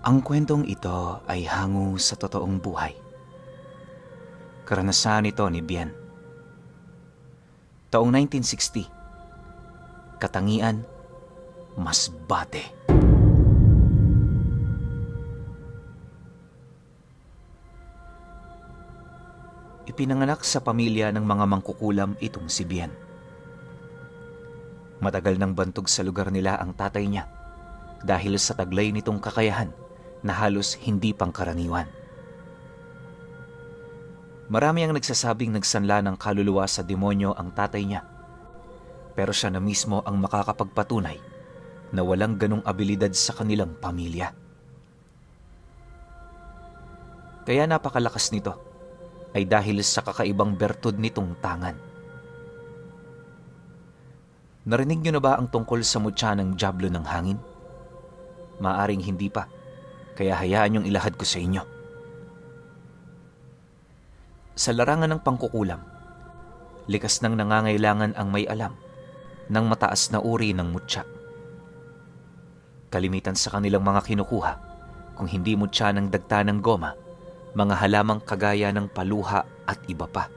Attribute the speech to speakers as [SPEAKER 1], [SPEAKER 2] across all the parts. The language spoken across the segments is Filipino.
[SPEAKER 1] Ang kwentong ito ay hango sa totoong buhay. Karanasan ito ni Bien. Taong 1960, Katangian, Masbate. Ipinanganak sa pamilya ng mga mangkukulam itong si Bien. Matagal nang bantog sa lugar nila ang tatay niya dahil sa taglay nitong kakayahan na halos hindi pangkaraniwan. Marami ang nagsasabing nagsanla ng kaluluwa sa demonyo ang tatay niya, pero siya na mismo ang makakapagpatunay na walang ganong abilidad sa kanilang pamilya. Kaya napakalakas nito ay dahil sa kakaibang bertud nitong tangan. Narinig niyo na ba ang tungkol sa mutya ng dyablo ng hangin? Maaring hindi pa, kaya hayaan niyong ilahad ko sa inyo. Sa larangan ng pangkukulam, likas nang nangangailangan ang may alam ng mataas na uri ng mutya. Kalimitan sa kanilang mga kinukuha, kung hindi mutya ng dagta ng goma, mga halamang kagaya ng paluha at iba pa.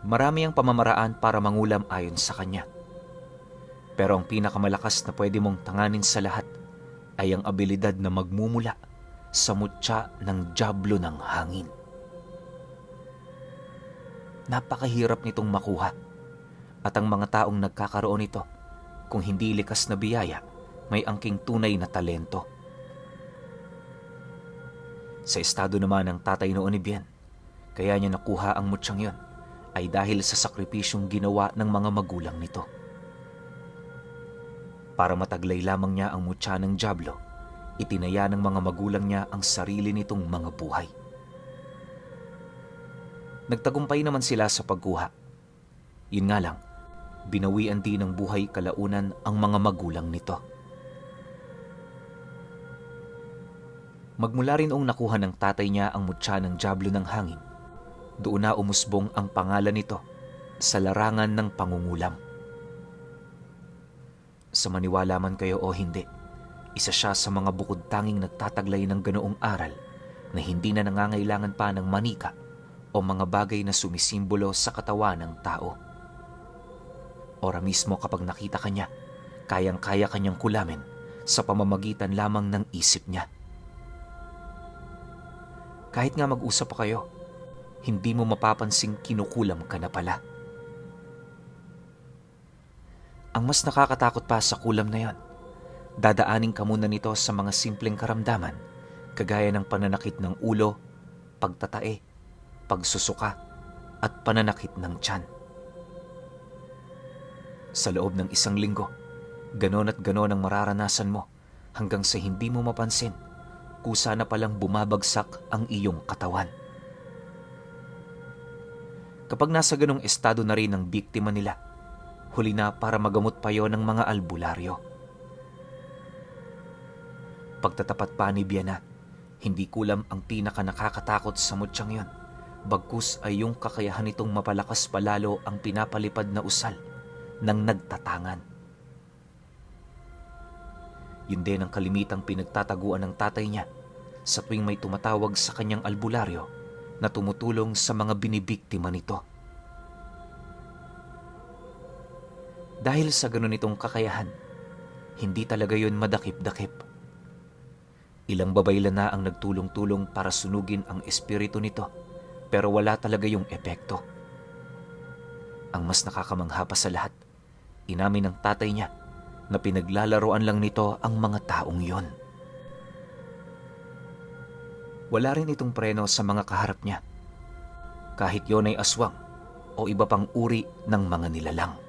[SPEAKER 1] Marami ang pamamaraan para mangulam ayon sa kanya. Pero ang pinakamalakas na pwede mong tanganin sa lahat ay ang abilidad na magmumula sa mutya ng dyablo ng hangin. Napakahirap nitong makuha at ang mga taong nagkakaroon nito, kung hindi likas na biyaya, may angking tunay na talento. Sa estado naman ng tatay noon ni Bien, kaya niya nakuha ang mutyang yon ay dahil sa sakripisyong ginawa ng mga magulang nito. Para mataglay lamang niya ang mutya ng dyablo, itinaya ng mga magulang niya ang sarili nitong mga buhay. Nagtagumpay naman sila sa pagkuha. Yun nga lang, binawian din ng buhay kalaunan ang mga magulang nito. Magmula rin noong nakuha ng tatay niya ang mutya ng dyablo ng hangin, doon na umusbong ang pangalan nito sa larangan ng pangungulam. Sa maniwala man kayo o hindi, isa siya sa mga bukod tanging nagtataglay ng ganoong aral na hindi na nangangailangan pa ng manika o mga bagay na sumisimbolo sa katawan ng tao. Ora mismo kapag nakita kanya, kayang-kaya kanyang kulamin sa pamamagitan lamang ng isip niya. Kahit nga mag-usap pa kayo, hindi mo mapapansing kinukulam ka na pala. Ang mas nakakatakot pa sa kulam na yon, dadaanin ka muna nito sa mga simpleng karamdaman kagaya ng pananakit ng ulo, pagtatae, pagsusuka, at pananakit ng tiyan. Sa loob ng 1 linggo, ganon at ganon ang mararanasan mo hanggang sa hindi mo mapansin kusa na palang bumabagsak ang iyong katawan. Kapag nasa ganong estado na rin ang biktima nila, huli na para magamot pa yon ng mga albularyo. Pagtatapat pa ni Biana, hindi kulam ang pinaka nakakatakot sa mutyang yon, bagkus ay yung kakayahan nitong mapalakas palalo ang pinapalipad na usal ng nagtatangan. Yun din ang kalimitang pinagtataguan ng tatay niya sa tuwing may tumatawag sa kanyang albularyo na tumutulong sa mga binibiktima nito. Dahil sa ganun itong kakayahan, hindi talaga yun madakip-dakip. Ilang babaylan na ang nagtulong-tulong para sunugin ang espiritu nito, pero wala talaga yung epekto. Ang mas nakakamangha pa sa lahat, inamin ng tatay niya na pinaglalaroan lang nito ang mga taong yon. Wala rin itong preno sa mga kaharap niya, kahit yon ay aswang o iba pang uri ng mga nilalang.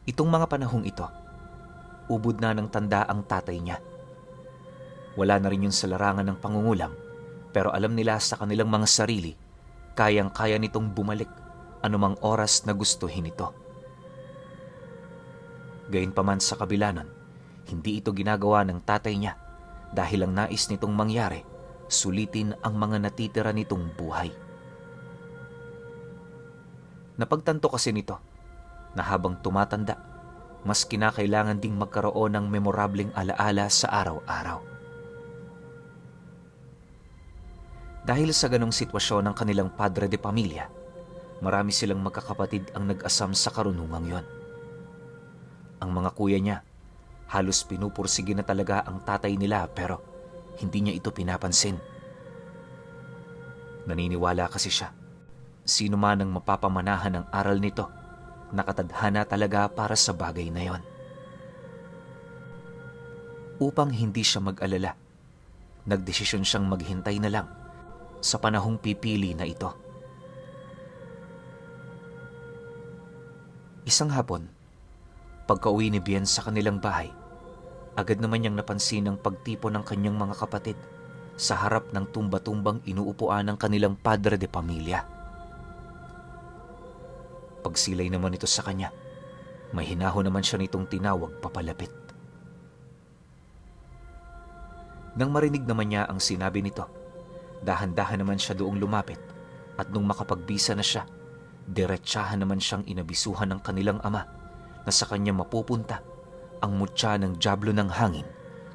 [SPEAKER 1] Itong mga panahong ito, ubod na ng tanda ang tatay niya. Wala na rin yun sa larangan ng pangungulam, pero alam nila sa kanilang mga sarili, kayang-kaya nitong bumalik anumang oras na gustuhin ito. Gayunpaman sa kabila nun, hindi ito ginagawa ng tatay niya dahil ang nais nitong mangyari, sulitin ang mga natitira nitong buhay. Napagtanto kasi nito na habang tumatanda, mas kinakailangan ding magkaroon ng memorableng alaala sa araw-araw. Dahil sa ganong sitwasyon ng kanilang padre de pamilya, marami silang magkakapatid ang nag-asam sa karunungang yon. Ang mga kuya niya, halos pinupursige na talaga ang tatay nila pero hindi niya ito pinapansin. Naniniwala kasi siya, sino man ang mapapamanahan ng aral nito, nakatadhana talaga para sa bagay na yon. Upang hindi siya mag-alala, nagdesisyon siyang maghintay na lang sa panahong pipili na ito. Isang hapon, pagka-uwi ni Bien sa kanilang bahay, agad naman niyang napansin ang pagtipo ng kanyang mga kapatid sa harap ng tumba-tumbang inuupuan ng kanilang padre de pamilya. Pagsilay naman ito sa kanya, may hinahon naman siya nitong tinawag papalapit. Nang marinig naman niya ang sinabi nito, dahan-dahan naman siya doong lumapit at nung makapagbisa na siya, diretsahan naman siyang inabisuhan ng kanilang ama na sa kanya mapupunta ang mutya ng dyablo ng hangin,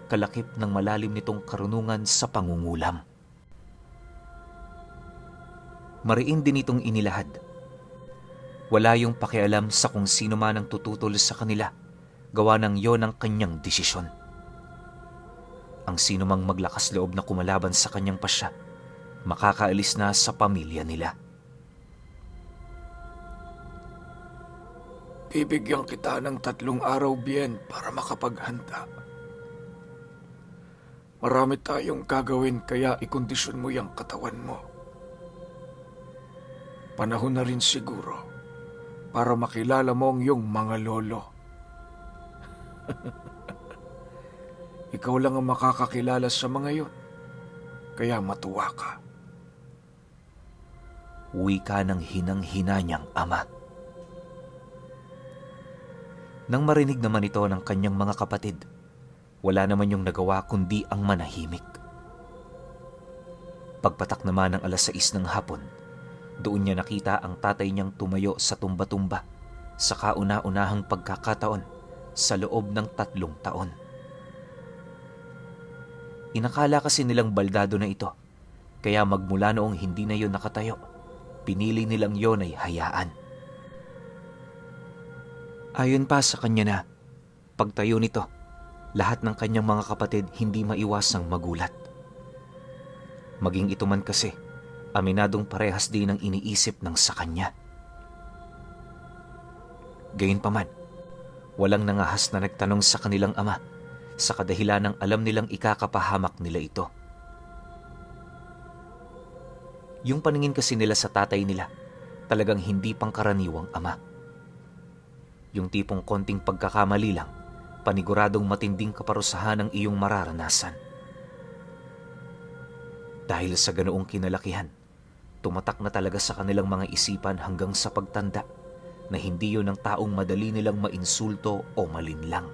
[SPEAKER 1] kalakip ng malalim nitong karunungan sa pangungulam. Mariin din itong inilahad. Wala yung pakialam sa kung sino man ang tututol sa kanila, gawa ng yon ang kanyang desisyon. Ang sino mang maglakas loob na kumalaban sa kanyang pasya, makakaalis na sa pamilya nila.
[SPEAKER 2] Bibigyan kita ng 3 araw, Bien, para makapaghanda. Marami tayong gagawin kaya ikondisyon mo yung katawan mo. Panahon na rin siguro para makilala mo ang iyong mga lolo. Ikaw lang ang makakakilala sa mga yon, kaya matuwa ka.
[SPEAKER 1] Wika ng hinang-hina niyang ama. Nang marinig naman ito ng kanyang mga kapatid, wala naman yung nagawa kundi ang manahimik. Pagpatak naman ng 6:00 ng hapon, doon niya nakita ang tatay niyang tumayo sa tumba-tumba sa kauna-unahang pagkakataon sa loob ng 3 taon. Inakala kasi nilang baldado na ito, kaya magmula noong hindi na yon nakatayo, pinili nilang yon ay hayaan. Ayon pa sa kanya na, pagtayo nito, lahat ng kanyang mga kapatid hindi maiwasang magulat. Maging ito man kasi, aminadong parehas din ang iniisip ng sa kanya. Gayunpaman, walang nangahas na nagtanong sa kanilang ama sa kadahilan ng alam nilang ikakapahamak nila ito. Yung paningin kasi nila sa tatay nila, talagang hindi pangkaraniwang ama. Yung tipong konting pagkakamali lang, paniguradong matinding kaparusahan ang iyong mararanasan. Dahil sa ganoong kinalakihan, tumatak na talaga sa kanilang mga isipan hanggang sa pagtanda na hindi yun ang taong madali nilang mainsulto o malinlang.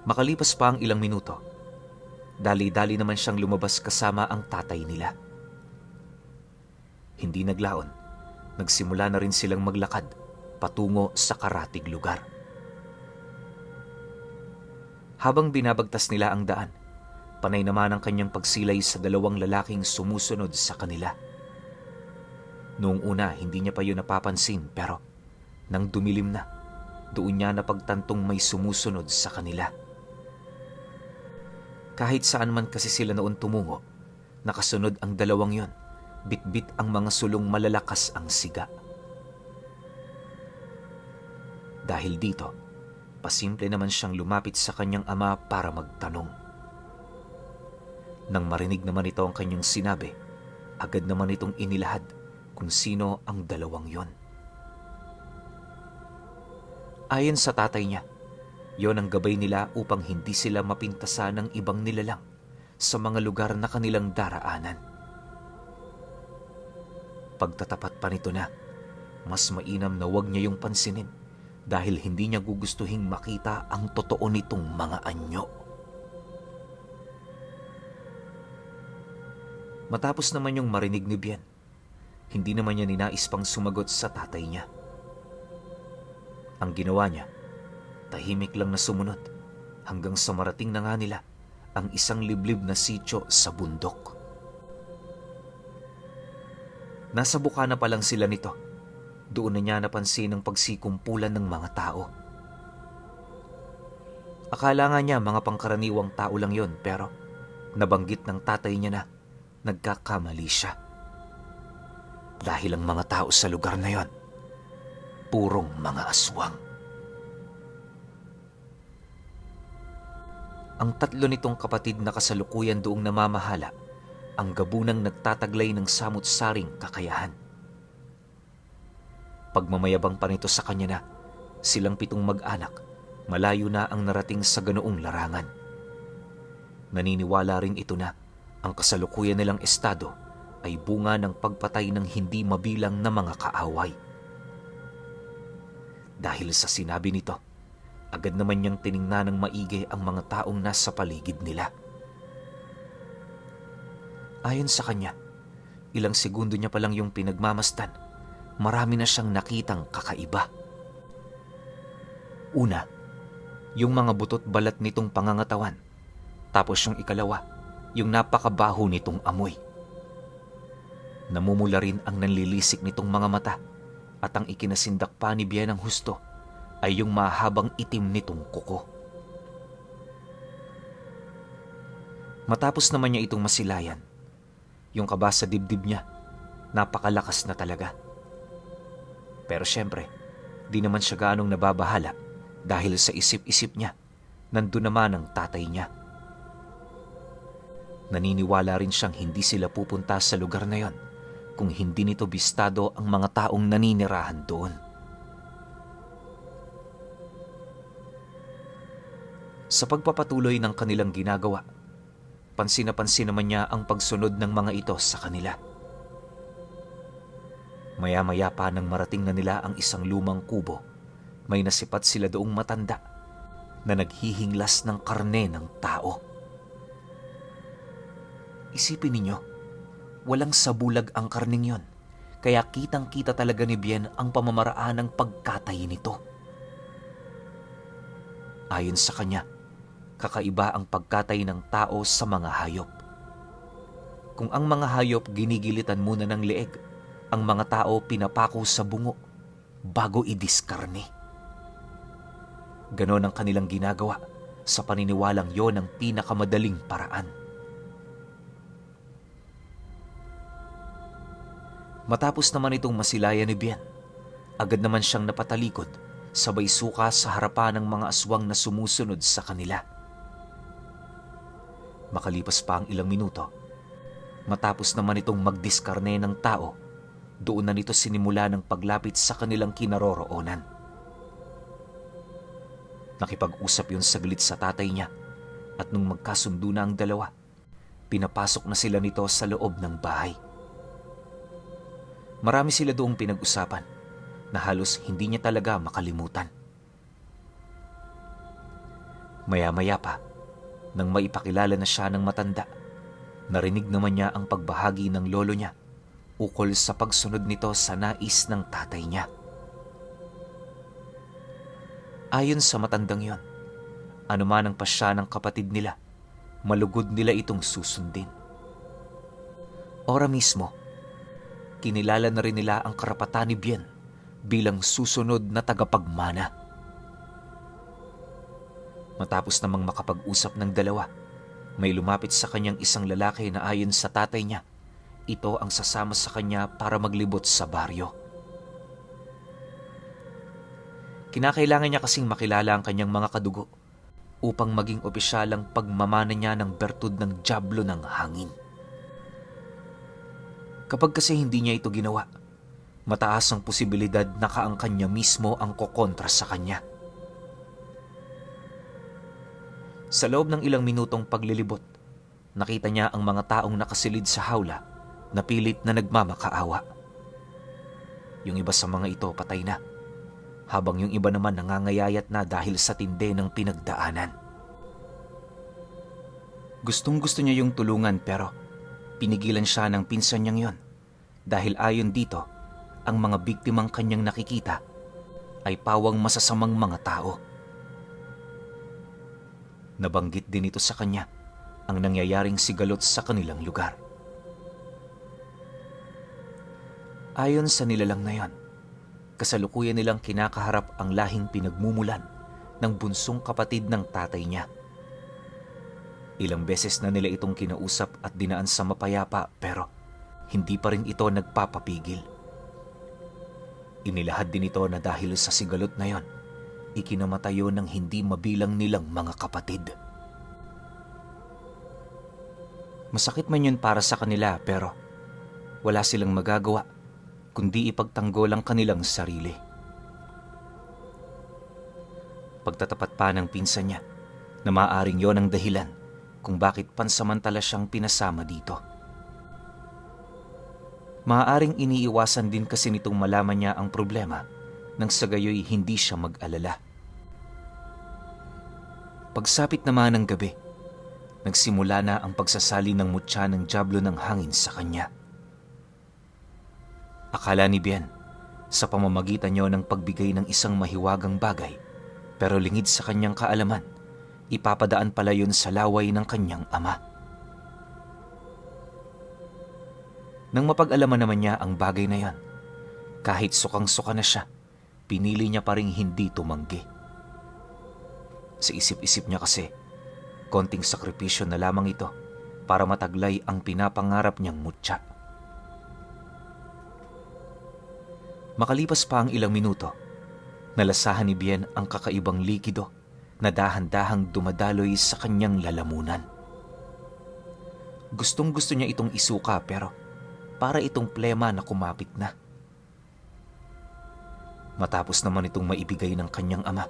[SPEAKER 1] Makalipas pa ang ilang minuto, dali-dali naman siyang lumabas kasama ang tatay nila. Hindi naglaon, nagsimula na rin silang maglakad patungo sa karatig lugar. Habang binabagtas nila ang daan, panay naman ang kanyang pagsilay sa 2 lalaking sumusunod sa kanila. Noong una, hindi niya pa yun napapansin pero nang dumilim na, doon niya napagtantong may sumusunod sa kanila. Kahit saan man kasi sila noon tumungo, nakasunod ang 2 yon. Bit-bit ang mga sulong malalakas ang siga. Dahil dito, pasimple naman siyang lumapit sa kanyang ama para magtanong. Nang marinig naman ito ang kanyang sinabi, agad naman itong inilahad kung sino ang 2 yon. Ayon sa tatay niya, yon ang gabay nila upang hindi sila mapintasan ng ibang nilalang sa mga lugar na kanilang daraanan. Pagtatapat pa nito na, mas mainam na huwag niya yung pansinin dahil hindi niya gugustuhing makita ang totoo nitong mga anyo. Matapos naman yung marinig ni Bien, Hindi naman niya ninais pang sumagot sa tatay niya. Ang ginawa niya, tahimik lang na sumunod hanggang sa marating na nga nila ang isang liblib na sityo sa bundok. Nasa bukana pa lang sila nito. Doon na niya napansin ang pagsikumpulan ng mga tao. Akala nga niya mga pangkaraniwang tao lang yon, pero nabanggit ng tatay niya na nagkakamali siya. Dahil ang mga tao sa lugar na yon, purong mga aswang. Ang tatlo nitong kapatid na kasalukuyan doong namamahala ang gabunang nagtataglay ng samut-saring kakayahan. Pagmamayabang pa nito sa kanya na silang 7 mag-anak, malayo na ang narating sa ganoong larangan. Naniniwala rin ito na ang kasalukuyan nilang estado ay bunga ng pagpatay ng hindi mabilang na mga kaaway. Dahil sa sinabi nito, agad naman niyang tiningnan ng maigi ang mga taong nasa paligid nila. Ayon sa kanya, ilang segundo niya pa lang yung pinagmamasdan, marami na siyang nakitang kakaiba. Una, yung mga butot balat nitong pangangatawan. Tapos yung ikalawa, yung napakabaho nitong amoy. Namumula rin ang nanlilisik nitong mga mata, at ang ikinasindak pa ni Bien ng husto ay yung mahabang itim nitong kuko. Matapos naman niya itong masilayan, yung kaba sa dibdib niya, napakalakas na talaga. Pero syempre, di naman siya gaanong nababahala dahil sa isip-isip niya, nandun naman ang tatay niya. Naniniwala rin siyang hindi sila pupunta sa lugar na yon kung hindi nito bistado ang mga taong naninirahan doon. Sa pagpapatuloy ng kanilang ginagawa, pansin na pansin naman niya ang pagsunod ng mga ito sa kanila. Maya-maya pa nang marating na nila ang isang lumang kubo, may nasipat sila doong matanda na naghihinglas ng karne ng tao. Isipin ninyo, walang sabulag ang karning yon, kaya kitang-kita talaga ni Bien ang pamamaraan ng pagkatay nito. Ayon sa kanya, kakaiba ang pagkatay ng tao sa mga hayop. Kung ang mga hayop ginigilitan muna ng leeg, ang mga tao pinapako sa bungo bago idiskarne. Ganon ang kanilang ginagawa sa paniniwalang yon ang pinakamadaling paraan. Matapos naman itong masilayan ni Bien, agad naman siyang napatalikod, sabay suka sa harapan ng mga aswang na sumusunod sa kanila. Makalipas pa ang ilang minuto, matapos naman itong magdiskarne ng tao, doon na nito sinimula ng paglapit sa kanilang kinaroroonan. Nakipag-usap yun saglit sa tatay niya, at nung magkasundo na ang dalawa, pinapasok na sila nito sa loob ng bahay. Marami sila doong pinag-usapan na halos hindi niya talaga makalimutan. Maya-maya pa, nang maipakilala na siya ng matanda, narinig naman niya ang pagbahagi ng lolo niya ukol sa pagsunod nito sa nais ng tatay niya. Ayon sa matandang yon, anuman ang pasya ng kapatid nila, malugod nila itong susundin. Ora mismo, kinilala na rin nila ang karapatan ni Bien bilang susunod na tagapagmana. Matapos namang makapag-usap ng dalawa, may lumapit sa kanyang isang lalaki na ayon sa tatay niya, ito ang sasama sa kanya para maglibot sa baryo. Kinakailangan niya kasing makilala ang kanyang mga kadugo upang maging opisyal ang pagmamana niya ng bertud ng dyablo ng hangin. Kapag kasi hindi niya ito ginawa, mataas ang posibilidad na kaangkan niya mismo ang kokontra sa kanya. Sa loob ng ilang minutong paglilibot, nakita niya ang mga taong nakasilid sa hawla na pilit na nagmamakaawa. Yung iba sa mga ito patay na, habang yung iba naman nangangayayat na dahil sa tindi ng pinagdaanan. Gustong-gusto niya yung tulungan pero pinigilan siya ng pinsan niyang yon dahil ayon dito, ang mga biktimang kanyang nakikita ay pawang masasamang mga tao. Nabanggit din ito sa kanya ang nangyayaring sigalot sa kanilang lugar. Ayon sa nilalang na yon, kasalukuyan nilang kinakaharap ang lahing pinagmumulan ng bunsong kapatid ng tatay niya. Ilang beses na nila itong kinausap at dinaan sa mapayapa pero hindi pa rin ito nagpapapigil. Inilahad din ito na dahil sa sigalot na yon, ikinamatayo ng hindi mabilang nilang mga kapatid. Masakit man yun para sa kanila pero wala silang magagawa kundi ipagtanggol ang kanilang sarili. Pagtatapat pa ng pinsan niya na maaaring yon ang dahilan kung bakit pansamantala siyang pinasama dito. Maaaring iniiwasan din kasi nitong malaman niya ang problema nang sa gayoy hindi siya mag-alala. Pagsapit naman ng gabi, nagsimula na ang pagsasali ng mutya ng dyablo ng hangin sa kanya. Akala ni Bien, sa pamamagitan niyo ng pagbigay ng isang mahiwagang bagay, pero lingid sa kanyang kaalaman, ipapadaan pala yun sa laway ng kanyang ama. Nang mapag-alaman naman niya ang bagay na yan, kahit sukang-suka na siya, pinili niya pa rin hindi tumanggi. Sa isip-isip niya kasi, konting sakripisyo na lamang ito para mataglay ang pinapangarap niyang mutya. Makalipas pa ang ilang minuto, nalasahan ni Bien ang kakaibang likido na dahan-dahang dumadaloy sa kanyang lalamunan. Gustong-gusto niya itong isuka pero para itong plema na kumapit na. Matapos naman itong maibigay ng kanyang ama,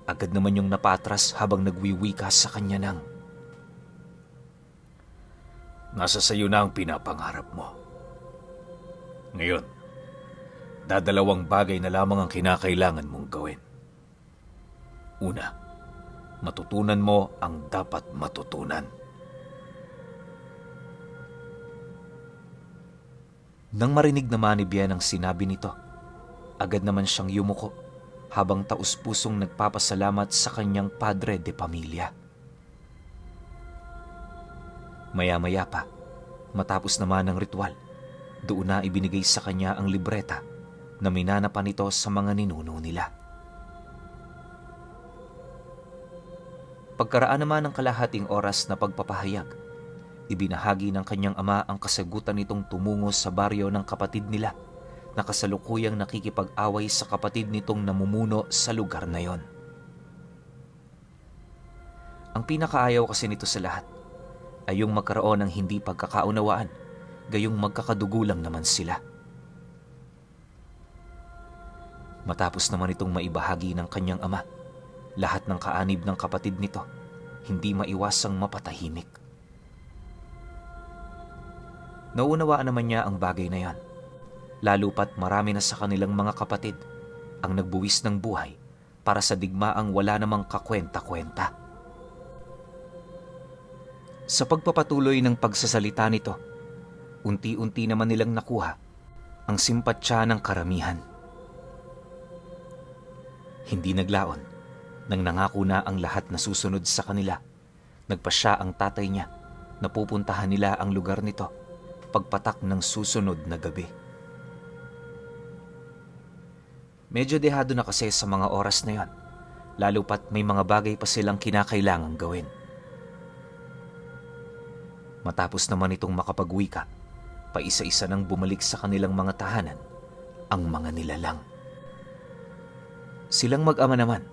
[SPEAKER 1] agad naman yung napatras habang nagwiwika sa kanya ng, "Nasa sayo na ang pinapangarap mo. Ngayon, dadalawang bagay na lamang ang kinakailangan mong gawin. Una, matutunan mo ang dapat matutunan." Nang marinig naman ni Bien ang sinabi nito, agad naman siyang yumuko habang taus-pusong nagpapasalamat sa kanyang padre de pamilya. Maya-maya pa, matapos naman ang ritual, doon na ibinigay sa kanya ang libreta na minanapan nito sa mga ninuno nila. Pagkaraan naman ng kalahating oras na pagpapahayag, ibinahagi ng kanyang ama ang kasagutan nitong tumungo sa baryo ng kapatid nila na kasalukuyang nakikipag-away sa kapatid nitong namumuno sa lugar na yon. Ang pinakaayaw kasi nito sa lahat ay yung magkaroon ng hindi pagkakaunawaan, gayong magkakadugulang naman sila. Matapos naman itong maibahagi ng kanyang ama, lahat ng kaanib ng kapatid nito hindi maiwasang mapatahimik. Naunawaan naman niya ang bagay na yan, lalo pat marami na sa kanilang mga kapatid ang nagbuwis ng buhay para sa digmaang wala namang kakwenta-kwenta. Sa pagpapatuloy ng pagsasalita nito, unti-unti naman nilang nakuha ang simpatsya ng karamihan. Hindi naglaon nang nangako na ang lahat na susunod sa kanila. Nagpasya ang tatay niya na pupuntahan nila ang lugar nito pagpatak ng susunod na gabi. Medyo dehado na kasi sa mga oras na yon, lalo pat may mga bagay pa silang kinakailangang gawin. Matapos naman itong makapagwika, paisa-isa nang bumalik sa kanilang mga tahanan ang mga nilalang. Silang mag-ama naman,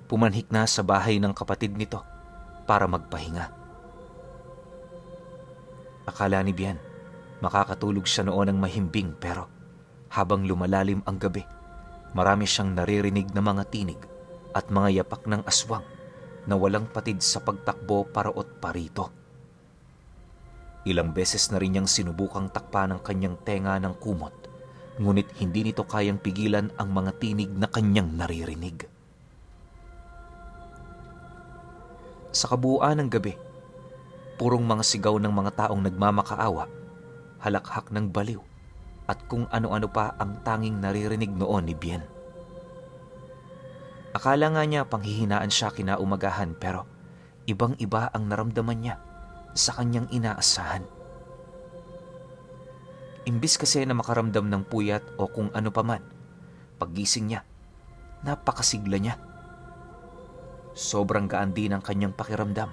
[SPEAKER 1] pumanhik na sa bahay ng kapatid nito para magpahinga. Akala ni Bien, makakatulog siya noon ng mahimbing pero habang lumalalim ang gabi, marami siyang naririnig na mga tinig at mga yapak ng aswang na walang patid sa pagtakbo paraot parito. Ilang beses na rin niyang sinubukang takpan ng kanyang tenga ng kumot, ngunit hindi nito kayang pigilan ang mga tinig na kanyang naririnig. Sa kabuuan ng gabi, purong mga sigaw ng mga taong nagmamakaawa, halakhak ng baliw, at kung ano-ano pa ang tanging naririnig noon ni Bien. Akala nga niya panghihinaan siya kinaumagahan pero ibang-iba ang naramdaman niya sa kanyang inaasahan. Imbis kasi na makaramdam ng puyat o kung ano paman, paggising niya, napakasigla niya. Sobrang gaan din ang kanyang pakiramdam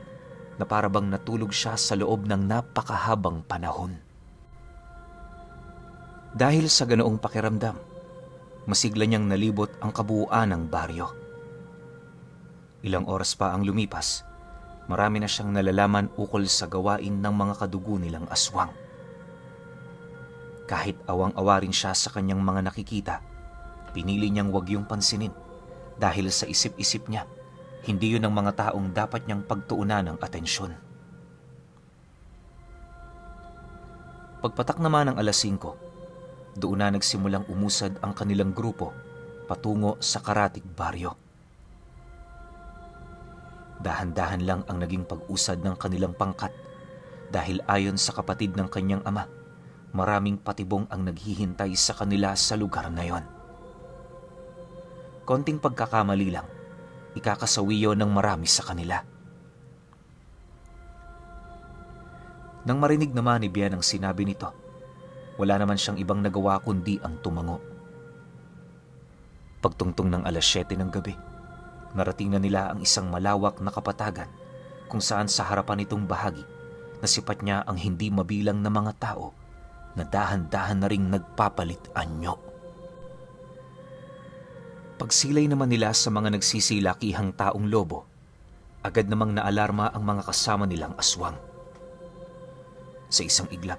[SPEAKER 1] na parabang natulog siya sa loob ng napakahabang panahon. Dahil sa ganoong pakiramdam, masigla niyang nalibot ang kabuuan ng baryo. Ilang oras pa ang lumipas, marami na siyang nalalaman ukol sa gawain ng mga kadugo nilang aswang. Kahit awang-awa rin siya sa kanyang mga nakikita, pinili niyang wag yung pansinin dahil sa isip-isip niya, hindi yun ang mga taong dapat niyang pagtuunan ng atensyon. Pagpatak naman ng alas 5, doon na nagsimulang umusad ang kanilang grupo patungo sa karatig baryo. Dahan-dahan lang ang naging pag-usad ng kanilang pangkat dahil ayon sa kapatid ng kanyang ama, maraming patibong ang naghihintay sa kanila sa lugar na yon. Konting pagkakamali lang, ikakasawiyo ng marami sa kanila. Nang marinig naman ni Bien ang sinabi nito, wala naman siyang ibang nagawa kundi ang tumango. Pagtungtong ng alas 7 ng gabi, narating na nila ang isang malawak na kapatagan kung saan sa harapan nitong bahagi nasipat niya ang hindi mabilang na mga tao na dahan-dahan na ring nagpapalit anyo. Pagsilay naman nila sa mga nagsisilakihang taong lobo, agad namang naalarma ang mga kasama nilang aswang. Sa isang iglap,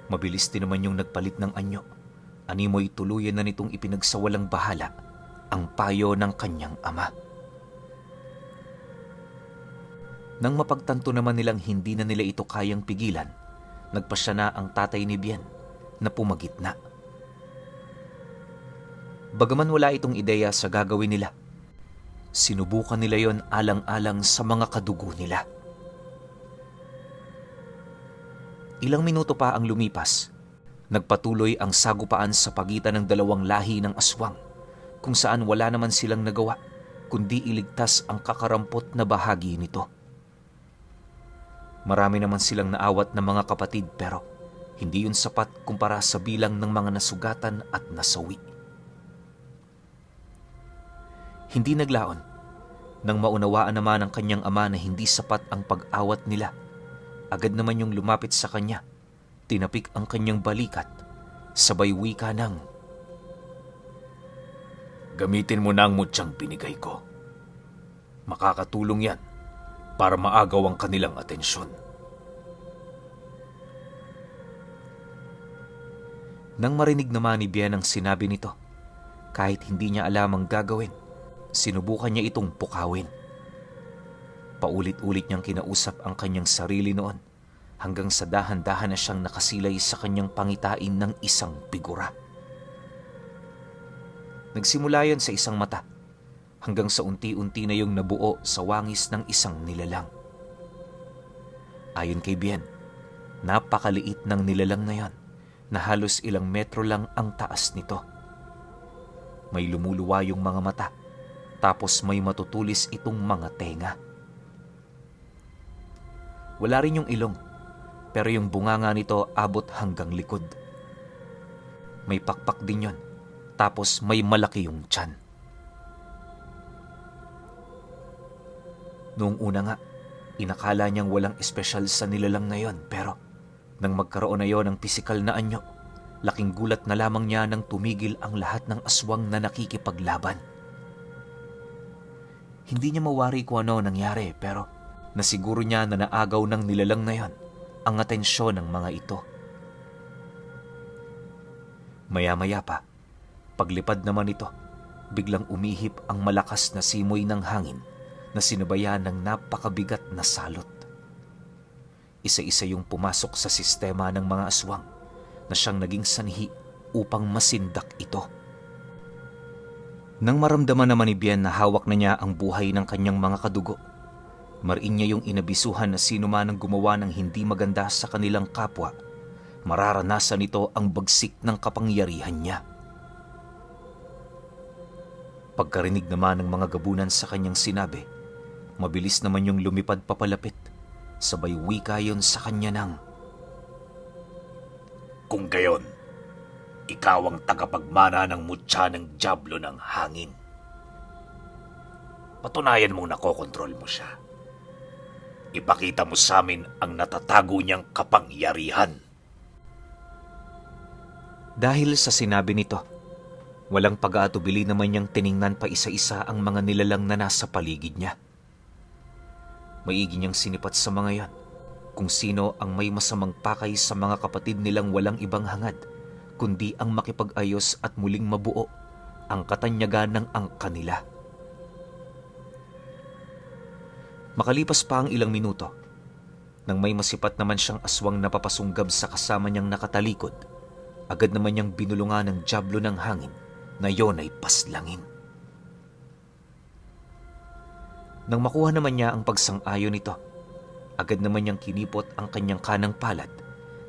[SPEAKER 1] mabilis din naman yung nagpalit ng anyo. Animoy tuluyan na nitong ipinagsawalang bahala ang payo ng kanyang ama. Nang mapagtanto naman nilang hindi na nila ito kayang pigilan, nagpasya na ang tatay ni Bien na pumagitna. Bagaman wala itong ideya sa gagawin nila, sinubukan nila yon alang-alang sa mga kadugo nila. Ilang minuto pa ang lumipas, nagpatuloy ang sagupaan sa pagitan ng dalawang lahi ng aswang kung saan wala naman silang nagawa kundi iligtas ang kakarampot na bahagi nito. Marami naman silang naawat na mga kapatid pero hindi yun sapat kumpara sa bilang ng mga nasugatan at nasawi. Hindi naglaon nang maunawaan naman ng kanyang ama na hindi sapat ang pag-awat nila. Agad naman yung lumapit sa kanya, tinapik ang kanyang balikat, sabay wika ng, "Gamitin mo na ang mutyang binigay ko. Makakatulong yan para maagaw ang kanilang atensyon." Nang marinig naman ni Bien ang sinabi nito, kahit hindi niya alam ang gagawin, sinubukan niya itong pukawin. Paulit-ulit niyang kinausap ang kanyang sarili noon hanggang sa dahan-dahan na siyang nakasilay sa kanyang pangitain ng isang figura. Nagsimula yon sa isang mata hanggang sa unti-unti na yung nabuo sa wangis ng isang nilalang. Ayon kay Bien, napakaliit ng nilalang na yon na halos ilang metro lang ang taas nito. May lumuluwa yung mga mata, tapos may matutulis itong mga tenga. Wala rin yung ilong, pero yung bunganga nito abot hanggang likod. May pakpak din yon, tapos may malaki yung tiyan. Noong una nga, inakala niyang walang espesyal sa nilalang na yon, pero nang magkaroon na yon ng pisikal na anyo, laking gulat na lamang niya nang tumigil ang lahat ng aswang na nakikipaglaban. Hindi niya mawari kung ano nangyari pero nasiguro niya na naagaw ng nilalang na yon ang atensyon ng mga ito. Maya-maya pa, paglipad naman ito, biglang umihip ang malakas na simoy ng hangin na sinabayan ng napakabigat na salot. Isa-isa yung pumasok sa sistema ng mga aswang na siyang naging sanhi upang masindak ito. Nang maramdaman naman ni Bien na hawak na niya ang buhay ng kanyang mga kadugo, mariin niya yung inabisuhan na sino man ang gumawa ng hindi maganda sa kanilang kapwa mararanasan nito ang bagsik ng kapangyarihan niya. Pagkarinig naman ng mga gabunan sa kanyang sinabi, mabilis naman yung lumipad papalapit, sabay wika yon sa kanya ng,
[SPEAKER 3] Kung gayon, ikaw ang tagapagmana ng mutya ng dyablo ng hangin. Patunayan mong nakokontrol mo siya. Ipakita mo sa amin ang natatago niyang kapangyarihan.
[SPEAKER 1] Dahil sa sinabi nito, walang pag-aatubili naman niyang tiningnan pa isa-isa ang mga nilalang na nasa paligid niya. Maigi niyang sinipat sa mga yan kung sino ang may masamang pakay sa mga kapatid nilang walang ibang hangad, kundi ang makipag-ayos at muling mabuo ang katanyagan ng angka nila. Makalipas pa ang ilang minuto, nang may masipat naman siyang aswang na papasunggab sa kasama niyang nakatalikod, agad naman niyang binulungan ng dyablo ng hangin na yon ay paslangin. Nang makuha naman niya ang pagsang-ayon nito, agad naman niyang kinipot ang kanyang kanang palad,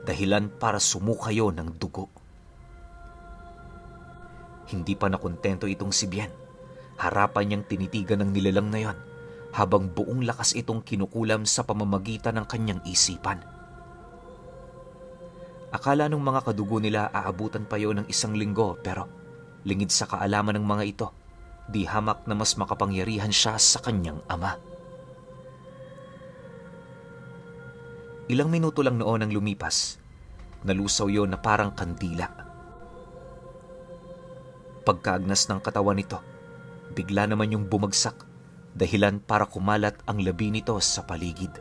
[SPEAKER 1] dahilan para sumukayo ng dugo. Hindi pa nakontento itong si Bien. Harapan niyang tinitigan ng nilalang na yon, habang buong lakas itong kinukulam sa pamamagitan ng kanyang isipan. Akala ng mga kadugo nila aabutan pa yon ng 1 linggo, pero lingid sa kaalaman ng mga ito, di hamak na mas makapangyarihan siya sa kanyang ama. Ilang minuto lang noon ang lumipas, nalusaw yon na parang kandila. Pagkaagnas ng katawan nito, bigla naman yung bumagsak, dahilan para kumalat ang labi nito sa paligid.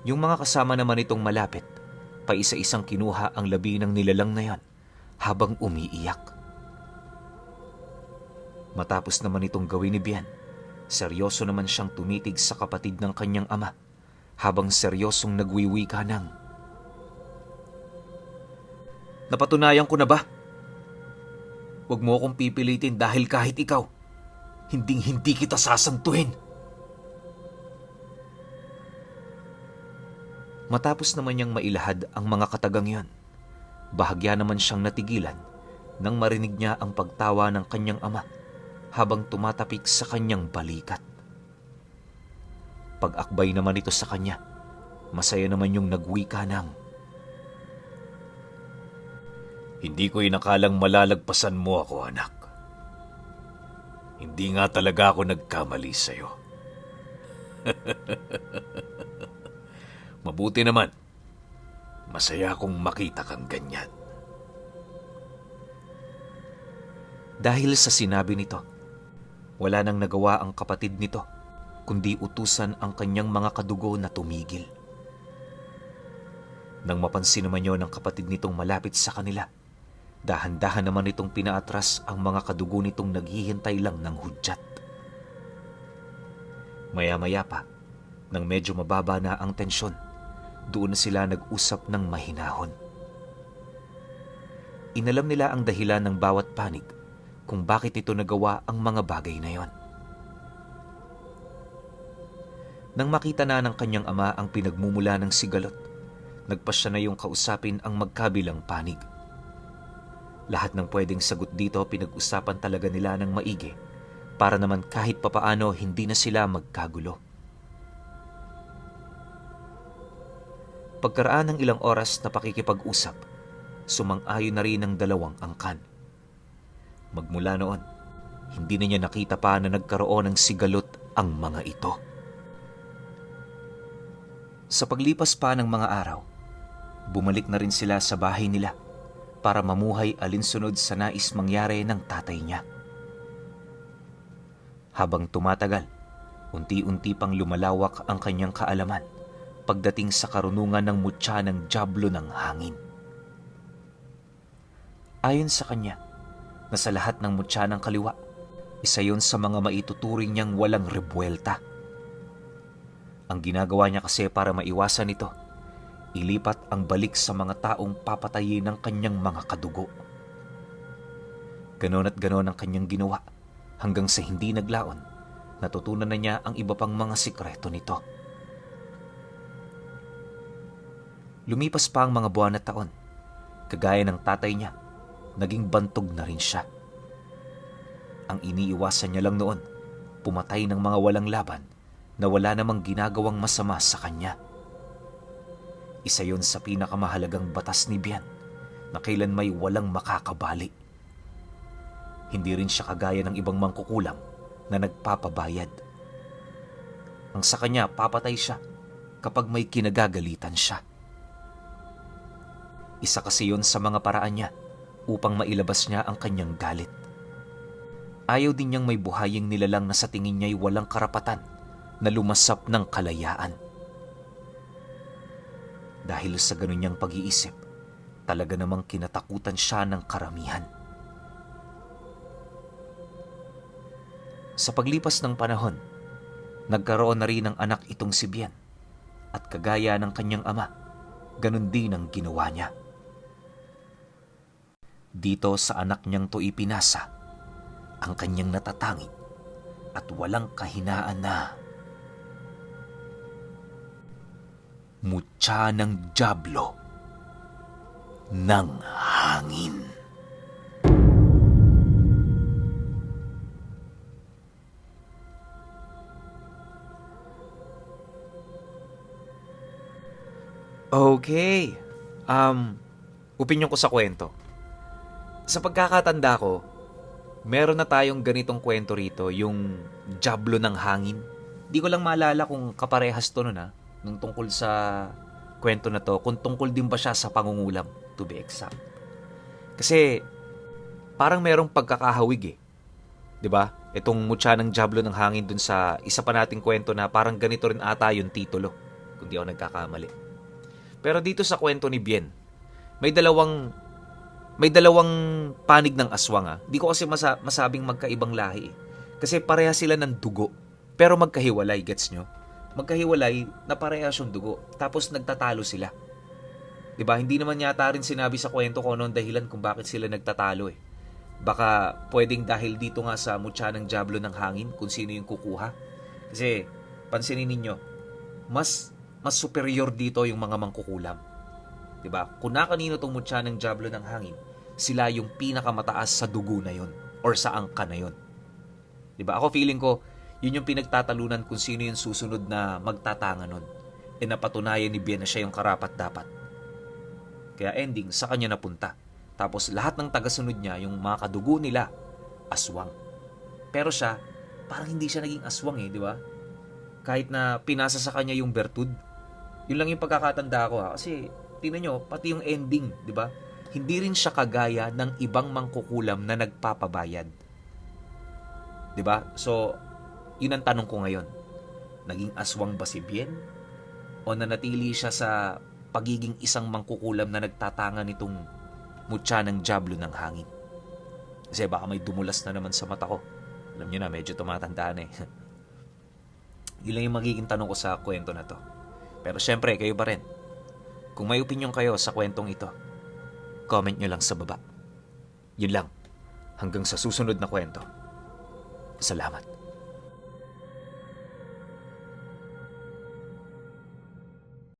[SPEAKER 1] Yung mga kasama naman itong malapit, paisa-isang kinuha ang labi ng nilalang na yon habang umiiyak. Matapos naman itong gawin ni Bien, seryoso naman siyang tumitig sa kapatid ng kanyang ama, habang seryosong nagwiwika ng, Napatunayan ko na ba? Huwag mo akong pipilitin dahil kahit ikaw, hinding-hindi kita sasantuhin. Matapos naman niyang mailahad ang mga katagang yon, bahagya naman siyang natigilan nang marinig niya ang pagtawa ng kanyang ama habang tumatapik sa kanyang balikat. Pag-akbay naman ito sa kanya, masaya naman yung nagwika ng,
[SPEAKER 3] Hindi ko inakalang malalagpasan mo ako, anak. Hindi nga talaga ako nagkamali sa'yo. Mabuti naman. Masaya akong makita kang ganyan.
[SPEAKER 1] Dahil sa sinabi nito, wala nang nagawa ang kapatid nito, kundi utusan ang kanyang mga kadugo na tumigil. Nang mapansin naman yon ng kapatid nitong malapit sa kanila, dahan-dahan naman itong pinaatras ang mga kadugo nitong naghihintay lang ng hudyat. Maya-maya pa, nang medyo mababa na ang tensyon, doon na sila nag-usap ng mahinahon. Inalam nila ang dahilan ng bawat panig kung bakit ito nagawa ang mga bagay na yon. Nang makita na ng kanyang ama ang pinagmumula ng sigalot, nagpasya na yung kausapin ang magkabilang panig. Lahat ng pwedeng sagot dito pinag-usapan talaga nila ng maigi para naman kahit papaano hindi na sila magkagulo. Pagkaraan ng ilang oras na pakikipag-usap, sumang-ayon na rin ang dalawang angkan. Magmula noon, hindi na niya nakita pa na nagkaroon ng sigalot ang mga ito. Sa paglipas pa ng mga araw, bumalik na rin sila sa bahay nila para mamuhay alinsunod sa nais mangyari ng tatay niya. Habang tumatagal, unti-unti pang lumalawak ang kanyang kaalaman pagdating sa karunungan ng mutya ng dyablo ng hangin. Ayon sa kanya, na sa lahat ng mutya ng kaliwa, isa yon sa mga maituturing niyang walang rebuelta. Ang ginagawa niya kasi para maiwasan ito, ilipat ang balik sa mga taong papatayin ng kanyang mga kadugo. Ganon at ganon ang kanyang ginawa hanggang sa hindi naglaon, natutunan na niya ang iba pang mga sikreto nito. Lumipas pa ang mga buwan at taon. Kagaya ng tatay niya, naging bantog na rin siya. Ang iniiwasan niya lang noon, pumatay ng mga walang laban na wala namang ginagawang masama sa kanya. Isa yon sa pinakamahalagang batas ni Bian na kailan may walang makakabali. Hindi rin siya kagaya ng ibang mangkukulam na nagpapabayad. Ang sa kanya, papatay siya kapag may kinagagalitan siya. Isa kasi yon sa mga paraan niya upang mailabas niya ang kanyang galit. Ayaw din niyang may buhaying nilalang na sa tingin niya'y walang karapatan na lumasap ng kalayaan. Dahil sa ganun niyang pag-iisip, talaga namang kinatakutan siya ng karamihan. Sa paglipas ng panahon, nagkaroon na rin ng anak itong si Bian at kagaya ng kanyang ama, ganun din ang ginawa niya. Dito sa anak niyang to ipinasa ang kanyang natatanging at walang kahinaan na mutya ng dyablo ng hangin. Okay. Opinyon ko sa kwento. Sa pagkakatanda ko, meron na tayong ganitong kwento rito, yung Dyablo ng Hangin. Di ko lang maalala kung kaparehas to nun nung tungkol sa kwento na to, kung tungkol din ba siya sa pangungulam, to be exact. Kasi parang merong pagkakahawig 'di ba? Itong mutya ng Dyablo ng Hangin dun sa isa pa nating kwento na parang ganito rin ata yung titulo, kung di ako nagkakamali. Pero dito sa kwento ni Bien, may dalawang panig ng aswang. Di ko kasi masabing magkaibang lahi. Kasi pareha sila ng dugo, pero magkahiwalay, gets nyo? Magkahiwalay na parehas yung dugo, tapos nagtatalo sila. Diba? Hindi naman yata rin sinabi sa kwento kung ano ang dahilan kung bakit sila nagtatalo Baka pwedeng dahil dito nga sa mutya ng Dyablo ng Hangin kung sino yung kukuha. Kasi pansinin ninyo, mas superior dito yung mga mangkukulam. Diba? Kung na kanino tong mutya ng Dyablo ng Hangin, sila yung pinakamataas sa dugo na yon or sa angka na yon. Diba? Ako feeling ko, yun yung pinagtatalunan kung sino yung susunod na magtatanga nun. Napatunayan ni Bien na siya yung karapat-dapat. Kaya ending, sa kanya napunta. Tapos lahat ng tagasunod niya, yung mga kadugo nila, aswang. Pero siya, parang hindi siya naging aswang di ba? Kahit na pinasa sa kanya yung bertud. Yun lang yung pagkakatanda ko Kasi, tingnan nyo, pati yung ending, di ba? Hindi rin siya kagaya ng ibang mangkukulam na nagpapabayad. Di ba? So, yun ang tanong ko ngayon. Naging aswang ba si Bien? O nanatili siya sa pagiging isang mangkukulam na nagtatanga nitong mutya ng Dyablo ng Hangin? Kasi baka may dumulas na naman sa mata ko. Alam nyo na, medyo tumatandaan Yun lang yung magiging tanong ko sa kwento na to. Pero syempre, kayo pa rin. Kung may opinion kayo sa kwentong ito, comment nyo lang sa baba. Yun lang. Hanggang sa susunod na kwento. Salamat.